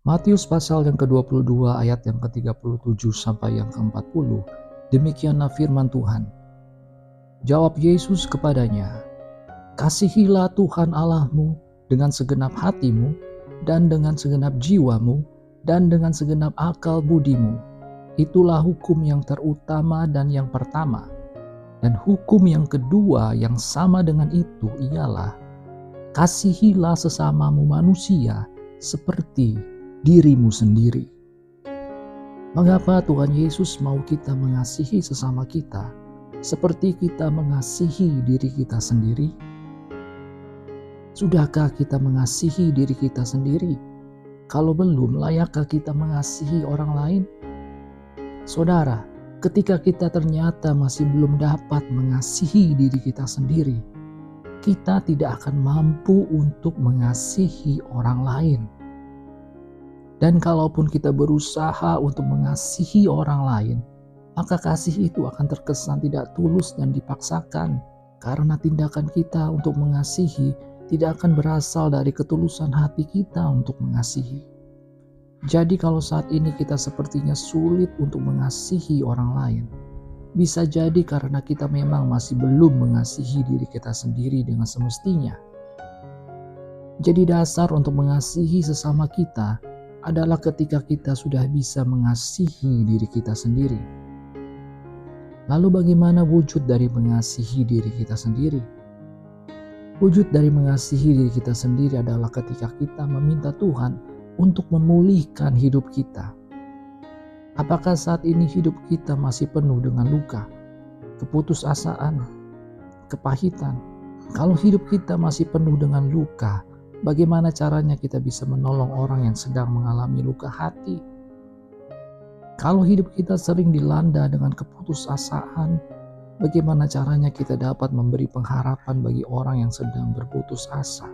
Matius pasal yang ke-22 ayat yang ke-37 sampai yang ke-40. Demikianlah firman Tuhan. Jawab Yesus kepadanya, "Kasihilah Tuhan Allahmu dengan segenap hatimu, dan dengan segenap jiwamu, dan dengan segenap akal budimu. Itulah hukum yang terutama dan yang pertama. Dan hukum yang kedua yang sama dengan itu ialah, kasihilah sesamamu manusia seperti dirimu sendiri." Mengapa Tuhan Yesus mau kita mengasihi sesama kita seperti kita mengasihi diri kita sendiri? Sudahkah kita mengasihi diri kita sendiri? Kalau belum, layakkah kita mengasihi orang lain? Saudara, ketika kita ternyata masih belum dapat mengasihi diri kita sendiri, kita tidak akan mampu untuk mengasihi orang lain. Dan kalaupun kita berusaha untuk mengasihi orang lain, maka kasih itu akan terkesan tidak tulus dan dipaksakan, karena tindakan kita untuk mengasihi tidak akan berasal dari ketulusan hati kita untuk mengasihi. Jadi kalau saat ini kita sepertinya sulit untuk mengasihi orang lain, bisa jadi karena kita memang masih belum mengasihi diri kita sendiri dengan semestinya. Jadi dasar untuk mengasihi sesama kita adalah ketika kita sudah bisa mengasihi diri kita sendiri. Lalu bagaimana wujud dari mengasihi diri kita sendiri? Wujud dari mengasihi diri kita sendiri adalah ketika kita meminta Tuhan untuk memulihkan hidup kita. Apakah saat ini hidup kita masih penuh dengan luka, keputusasaan, kepahitan? Kalau hidup kita masih penuh dengan luka, bagaimana caranya kita bisa menolong orang yang sedang mengalami luka hati? Kalau hidup kita sering dilanda dengan keputusasaan, bagaimana caranya kita dapat memberi pengharapan bagi orang yang sedang berputus asa?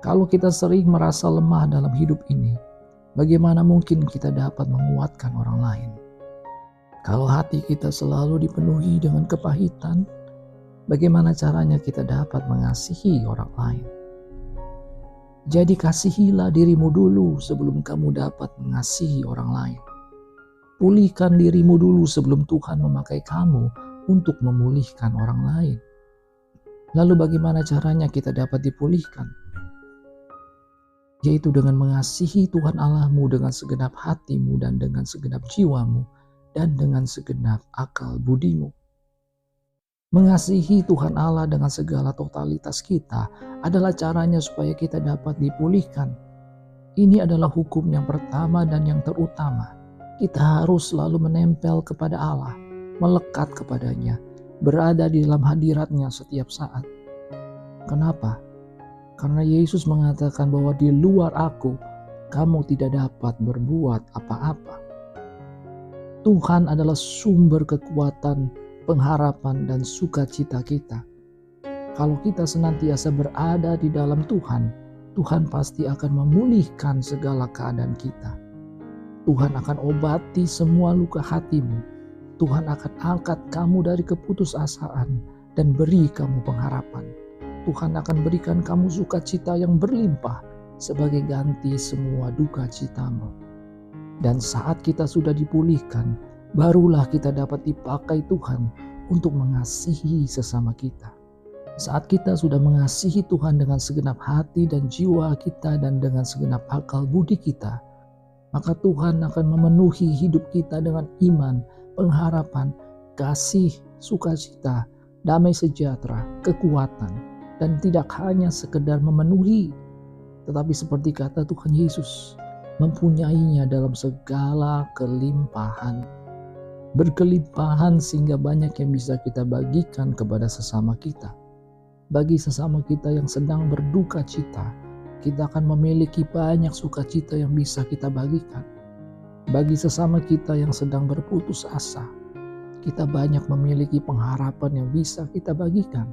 Kalau kita sering merasa lemah dalam hidup ini, bagaimana mungkin kita dapat menguatkan orang lain? Kalau hati kita selalu dipenuhi dengan kepahitan, bagaimana caranya kita dapat mengasihi orang lain? Jadi kasihilah dirimu dulu sebelum kamu dapat mengasihi orang lain. Pulihkan dirimu dulu sebelum Tuhan memakai kamu untuk memulihkan orang lain. Lalu bagaimana caranya kita dapat dipulihkan? Yaitu dengan mengasihi Tuhan Allahmu dengan segenap hatimu dan dengan segenap jiwamu dan dengan segenap akal budimu. Mengasihi Tuhan Allah dengan segala totalitas kita adalah caranya supaya kita dapat dipulihkan. Ini adalah hukum yang pertama dan yang terutama. Kita harus selalu menempel kepada Allah, melekat kepadanya, berada di dalam hadiratnya setiap saat. Kenapa? Karena Yesus mengatakan bahwa di luar aku, kamu tidak dapat berbuat apa-apa. Tuhan adalah sumber kekuatan, pengharapan, dan sukacita kita. Kalau kita senantiasa berada di dalam Tuhan, Tuhan pasti akan memulihkan segala keadaan kita. Tuhan akan obati semua luka hatimu. Tuhan akan angkat kamu dari keputusasaan dan beri kamu pengharapan. Tuhan akan berikan kamu sukacita yang berlimpah sebagai ganti semua duka citamu. Dan saat kita sudah dipulihkan, barulah kita dapat dipakai Tuhan untuk mengasihi sesama kita. Saat kita sudah mengasihi Tuhan dengan segenap hati dan jiwa kita dan dengan segenap akal budi kita, maka Tuhan akan memenuhi hidup kita dengan iman, pengharapan, kasih, sukacita, damai sejahtera, kekuatan, dan tidak hanya sekedar memenuhi, tetapi seperti kata Tuhan Yesus, mempunyainya dalam segala kelimpahan. Berkelimpahan sehingga banyak yang bisa kita bagikan kepada sesama kita. Bagi sesama kita yang sedang berduka cita, kita akan memiliki banyak sukacita yang bisa kita bagikan. Bagi sesama kita yang sedang berputus asa, kita banyak memiliki pengharapan yang bisa kita bagikan.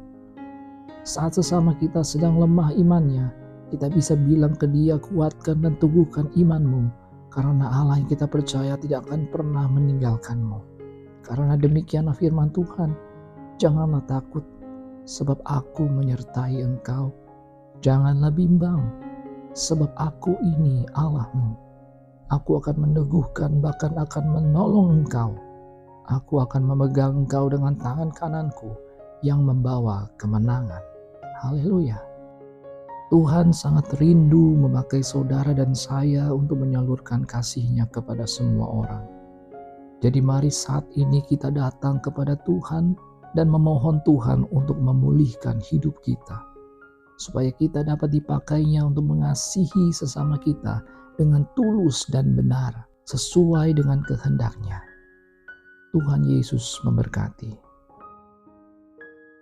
Saat sesama kita sedang lemah imannya, kita bisa bilang ke dia, kuatkan dan teguhkan imanmu, karena Allah yang kita percaya tidak akan pernah meninggalkanmu. Karena demikianlah firman Tuhan, janganlah takut, sebab aku menyertai engkau. Janganlah bimbang, sebab aku ini Allahmu. Aku akan meneguhkan, bahkan akan menolong engkau. Aku akan memegang engkau dengan tangan kananku yang membawa kemenangan. Haleluya. Tuhan sangat rindu memakai saudara dan saya untuk menyalurkan kasih-Nya kepada semua orang. Jadi mari saat ini kita datang kepada Tuhan dan memohon Tuhan untuk memulihkan hidup kita, supaya kita dapat dipakainya untuk mengasihi sesama kita dengan tulus dan benar, sesuai dengan kehendak-Nya. Tuhan Yesus memberkati.